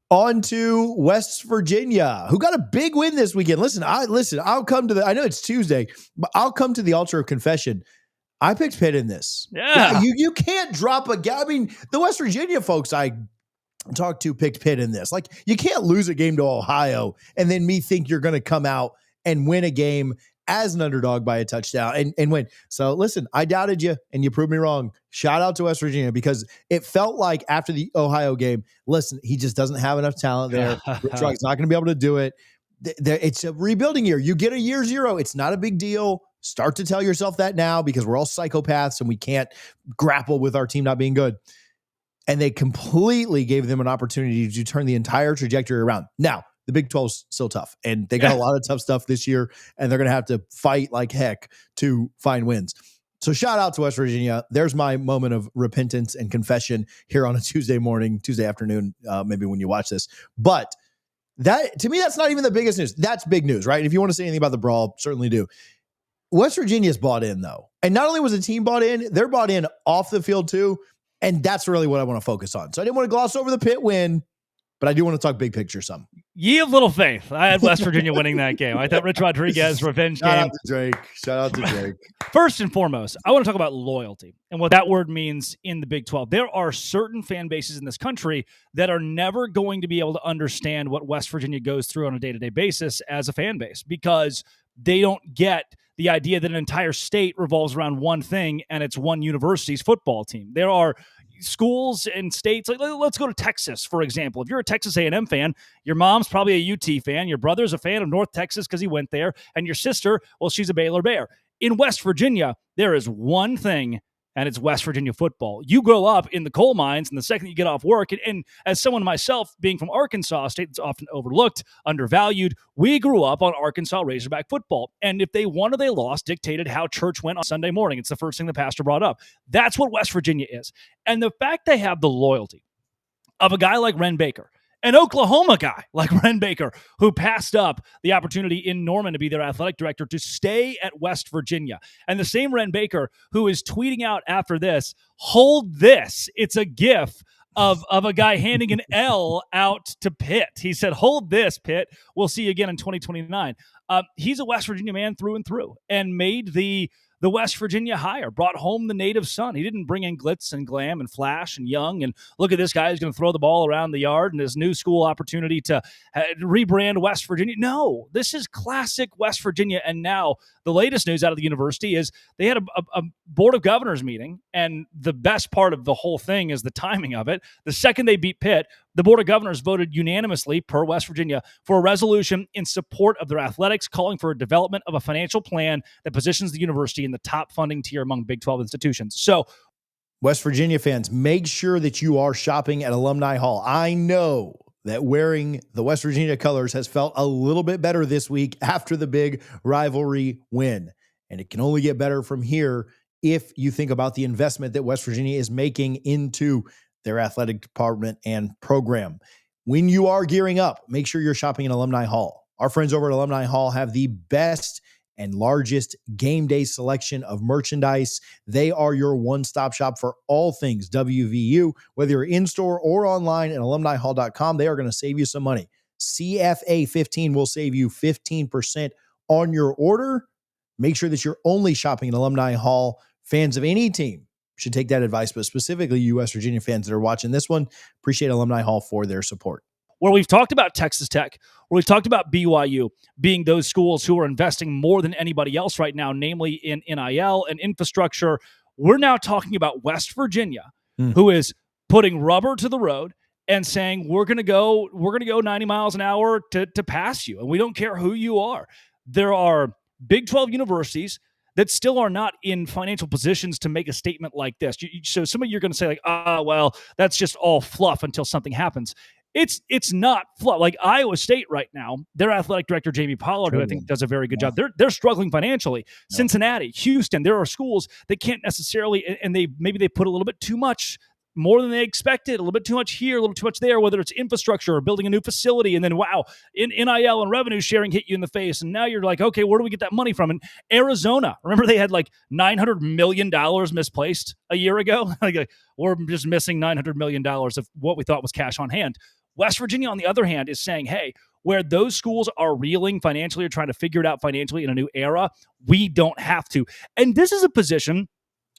On to West Virginia, who got a big win this weekend. I'll come to I know it's Tuesday, but I'll come to the altar of confession. I picked Pitt in this. Yeah. You can't drop a game. I mean, the West Virginia folks I talked to picked Pitt in this. Like, you can't lose a game to Ohio and then me think you're going to come out and win a game as an underdog by a touchdown and win. So listen, I doubted you and you proved me wrong. Shout out to West Virginia, because it felt like after the Ohio game, listen, he just doesn't have enough talent there. Rich Rod's not going to be able to do it. It's a rebuilding year. You get a year zero. It's not a big deal. Start to tell yourself that now, because we're all psychopaths and we can't grapple with our team not being good. And they completely gave them an opportunity to turn the entire trajectory around. Now, the Big 12's still tough, and they got a lot of tough stuff this year, and they're going to have to fight like heck to find wins. So shout out to West Virginia. There's my moment of repentance and confession here on a Tuesday morning, Tuesday afternoon, maybe when you watch this. But that, to me, that's not even the biggest news. That's big news, right? If you want to say anything about the brawl, certainly do. West Virginia's bought in, though. And not only was the team bought in, they're bought in off the field, too. And that's really what I want to focus on. So I didn't want to gloss over the Pitt win, but I do want to talk big picture some. Ye of little faith. I had West Virginia winning that game. I thought Rich Rodriguez revenge game. Shout out to Drake. First and foremost, I want to talk about loyalty and what that word means in the Big 12. There are certain fan bases in this country that are never going to be able to understand what West Virginia goes through on a day-to-day basis as a fan base, because they don't get the idea that an entire state revolves around one thing, and it's one university's football team. There are schools and states, like let's go to Texas, for example. If you're a Texas A&M fan, your mom's probably a UT fan, your brother's a fan of North Texas because he went there, and your sister, well, she's a Baylor Bear. In West Virginia, there is one thing, and it's West Virginia football. You grow up in the coal mines, and the second you get off work, and as someone myself, being from Arkansas, a state that's often overlooked, undervalued, we grew up on Arkansas Razorback football. And if they won or they lost dictated how church went on Sunday morning. It's the first thing the pastor brought up. That's what West Virginia is. And the fact they have the loyalty of a guy like Ren Baker, an Oklahoma guy like Ren Baker, who passed up the opportunity in Norman to be their athletic director to stay at West Virginia. And the same Ren Baker who is tweeting out after this, hold this. It's a gif of a guy handing an L out to Pitt. He said, hold this, Pitt. We'll see you again in 2029. He's a West Virginia man through and through, and made the West Virginia hire, brought home the native son. He didn't bring in glitz and glam and flash and young and look at this guy who's going to throw the ball around the yard and his new school opportunity to rebrand West Virginia. No, this is classic West Virginia. And now the latest news out of the university is they had a board of governors meeting, and the best part of the whole thing is the timing of it. The second they beat Pitt, the board of governors voted unanimously, per West Virginia, for a resolution in support of their athletics, calling for a development of a financial plan that positions the university in the top funding tier among Big 12 institutions. So, West Virginia fans, make sure that you are shopping at Alumni Hall. I know that wearing the West Virginia colors has felt a little bit better this week after the big rivalry win. And it can only get better from here if you think about the investment that West Virginia is making into their athletic department and program. When you are gearing up, make sure you're shopping in Alumni Hall. Our friends over at Alumni Hall have the best and largest game day selection of merchandise. They are your one-stop shop for all things WVU. Whether you're in-store or online at alumnihall.com, they are going to save you some money. CFA 15 will save you 15% on your order. Make sure that you're only shopping at Alumni Hall. Fans of any team should take that advice, but specifically you West Virginia fans that are watching this one, appreciate Alumni Hall for their support. Where we've talked about Texas Tech, where we've talked about BYU being those schools who are investing more than anybody else right now, namely in NIL and infrastructure, we're now talking about West Virginia, who is putting rubber to the road and saying, we're going to go 90 miles an hour to pass you, and we don't care who you are. There are Big 12 universities that still are not in financial positions to make a statement like this. So some of you are going to say, like, well, that's just all fluff until something happens. It's not fluff. Like Iowa State right now, their athletic director, Jamie Pollard, who I think does a very good job, they're struggling financially. No. Cincinnati, Houston, there are schools that can't necessarily, and maybe they put a little bit too much, more than they expected, a little bit too much here, a little too much there, whether it's infrastructure or building a new facility, and then, wow, in NIL and revenue sharing hit you in the face, and now you're like, okay, where do we get that money from? And Arizona, remember they had like $900 million misplaced a year ago? Like, we're just missing $900 million of what we thought was cash on hand. West Virginia, on the other hand, is saying, hey, where those schools are reeling financially or trying to figure it out financially in a new era, we don't have to. And this is a position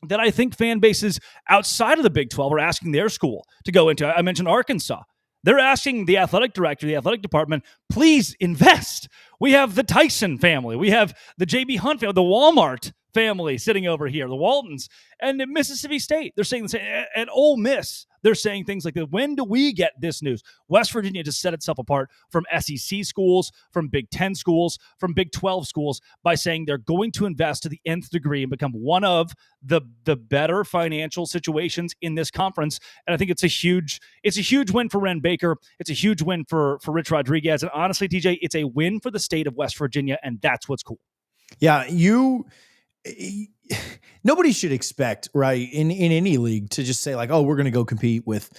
that I think fan bases outside of the Big 12 are asking their school to go into. I mentioned Arkansas. They're asking the athletic director, the athletic department, please invest. We have the Tyson family. We have the J.B. Hunt family, the Walmart family sitting over here, the Waltons. And at Mississippi State, they're saying the same. At Ole Miss, they're saying things like, when do we get this news? West Virginia just set itself apart from SEC schools, from Big 10 schools, from Big 12 schools by saying they're going to invest to the nth degree and become one of the better financial situations in this conference. And I think it's a huge win for Ren Baker. It's a huge win for Rich Rodriguez. And honestly, TJ, it's a win for the state of West Virginia, and that's what's cool. Yeah, nobody should expect, right, in any league to just say like, oh, we're going to go compete with,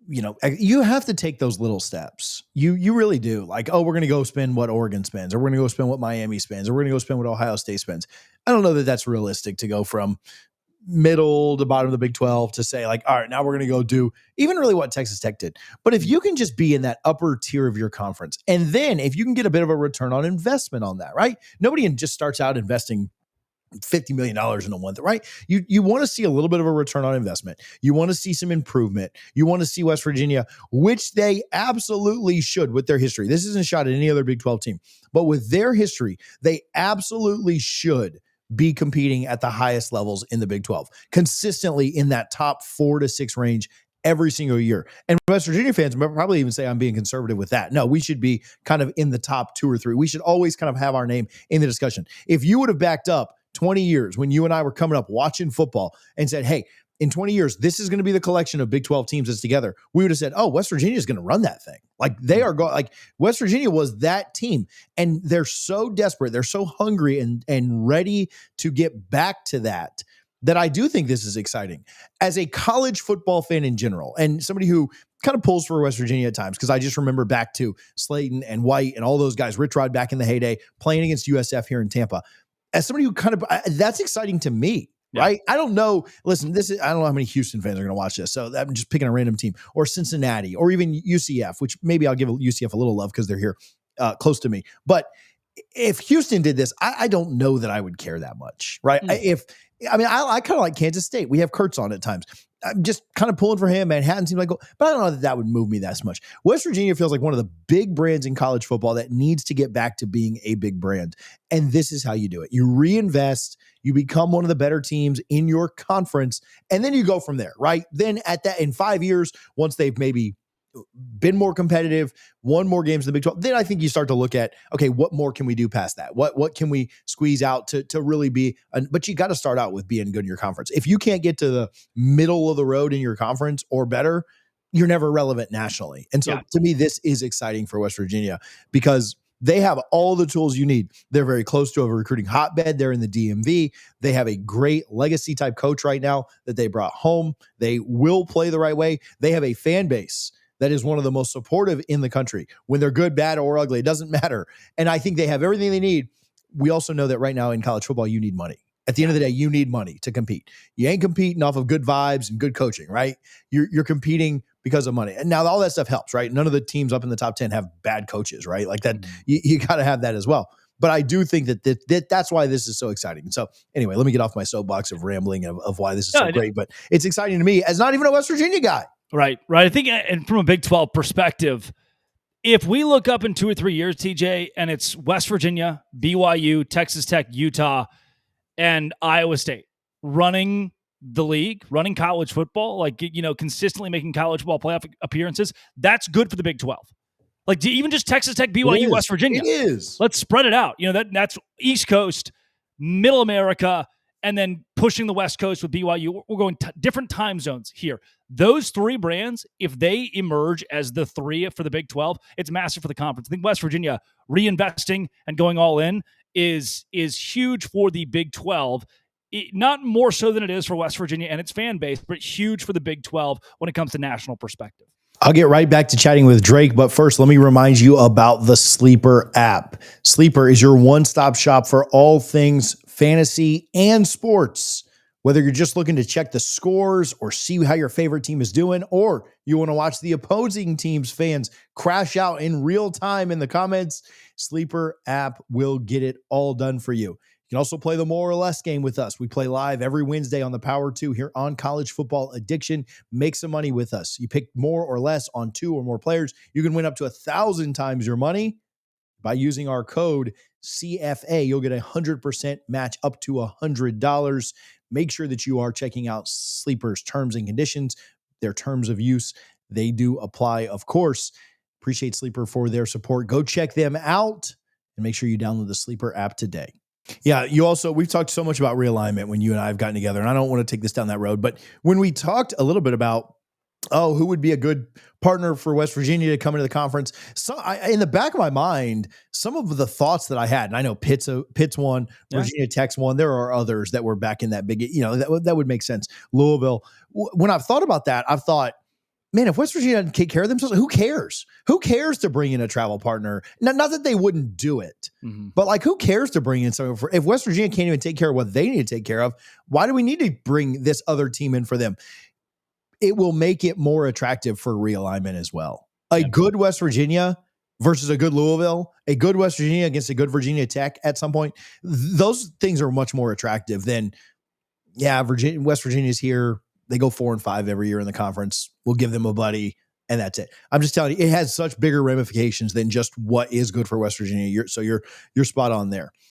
you have to take those little steps. You really do. Like, oh, we're going to go spend what Oregon spends, or we're going to go spend what Miami spends, or we're going to go spend what Ohio State spends. I don't know that that's realistic to go from middle to bottom of the Big 12 to say like, all right, now we're going to go do even really what Texas Tech did. But if you can just be in that upper tier of your conference, and then if you can get a bit of a return on investment on that, right? Nobody just starts out investing $50 million in a month, right? You want to see a little bit of a return on investment. You want to see some improvement. You want to see West Virginia, which they absolutely should with their history. This isn't a shot at any other Big 12 team, but with their history, they absolutely should be competing at the highest levels in the Big 12, consistently in that top 4 to 6 range every single year. And West Virginia fans probably even say I'm being conservative with that. No, we should be kind of in the top 2 or 3. We should always kind of have our name in the discussion. If you would have backed up 20 years when you and I were coming up watching football and said, hey, in 20 years, this is going to be the collection of Big 12 teams that's together, we would have said, oh, West Virginia is going to run that thing. Like they are going, like West Virginia was that team, and they're so desperate. They're so hungry and ready to get back to that I do think this is exciting as a college football fan in general. And somebody who kind of pulls for West Virginia at times, because I just remember back to Slayton and White and all those guys, Rich Rod back in the heyday, playing against USF here in Tampa. As somebody who kind of, that's exciting to me. Right. I don't know. Listen, I don't know how many Houston fans are going to watch this. So I'm just picking a random team, or Cincinnati, or even UCF, which maybe I'll give UCF a little love because they're here close to me. But if Houston did this, I don't know that I would care that much. Right. I kind of like Kansas State. We have Kurtz on at times. I'm just kind of pulling for him. Manhattan seems like, but I don't know that would move me that much. West Virginia feels like one of the big brands in college football that needs to get back to being a big brand. And this is how you do it. You reinvest, you become one of the better teams in your conference, and then you go from there, right? Then in 5 years, once they've maybe been more competitive, won more games in the Big 12, then I think you start to look at, okay, what more can we do past that? What can we squeeze out to really be, but you got to start out with being good in your conference. If you can't get to the middle of the road in your conference or better, you're never relevant nationally. And so to me, this is exciting for West Virginia because they have all the tools you need. They're very close to a recruiting hotbed. They're in the DMV. They have a great legacy type coach right now that they brought home. They will play the right way. They have a fan base that is one of the most supportive in the country. When they're good, bad, or ugly, it doesn't matter. And I think they have everything they need. We also know that right now in college football, you need money. At the end of the day, you need money to compete. You ain't competing off of good vibes and good coaching, right? You're competing because of money. And now all that stuff helps, right? None of the teams up in the top 10 have bad coaches, right? Like that, you got to have that as well. But I do think that's why this is so exciting. And so anyway, let me get off my soapbox of rambling of why this is so great. But it's exciting to me as not even a West Virginia guy. Right. I think, and from a Big 12 perspective, if we look up in 2 or 3 years, TJ, and it's West Virginia, BYU, Texas Tech, Utah, and Iowa State running the league, running college football, like, consistently making college football playoff appearances, that's good for the Big 12. Like, even just Texas Tech, BYU, West Virginia. It is. Let's spread it out. That's East Coast, Middle America, and then pushing the West Coast with BYU. We're going different time zones here. Those 3 brands, if they emerge as the 3 for the Big 12, it's massive for the conference. I think West Virginia reinvesting and going all in is huge for the Big 12. Not more so than it is for West Virginia and its fan base, but huge for the Big 12 when it comes to national perspective. I'll get right back to chatting with Drake, but first, let me remind you about the Sleeper app. Sleeper is your one-stop shop for all things fantasy and sports. Whether you're just looking to check the scores or see how your favorite team is doing, or you want to watch the opposing team's fans crash out in real time in the comments, Sleeper app will get it all done for you. You can also play the more or less game with us. We play live every Wednesday on the Power 2 here on College Football Addiction. Make some money with us. You pick more or less on 2 or more players. You can win up to 1,000 times your money. By using our code CFA, you'll get a 100% match up to $100. Make sure that you are checking out Sleeper's terms and conditions, their terms of use. They do apply, of course. Appreciate Sleeper for their support. Go check them out and make sure you download the Sleeper app today. Yeah, we've talked so much about realignment when you and I have gotten together, and I don't want to take this down that road, but when we talked a little bit about who would be a good partner for West Virginia to come into the conference? So in the back of my mind, some of the thoughts that I had, and I know Pitt's one, Virginia Tech's one. There are others that were back in that big, that would make sense. Louisville. When I've thought about that, I've thought, man, if West Virginia doesn't take care of themselves, who cares? Who cares to bring in a travel partner? Not that they wouldn't do it, but like, who cares to bring in someone? If West Virginia can't even take care of what they need to take care of, why do we need to bring this other team in for them? It will make it more attractive for realignment as well. A good West Virginia versus a good Louisville, a good West Virginia against a good Virginia Tech at some point. Those things are much more attractive than, West Virginia's here. They go 4-5 every year in the conference. We'll give them a buddy, and that's it. I'm just telling you, it has such bigger ramifications than just what is good for West Virginia. You're spot on there.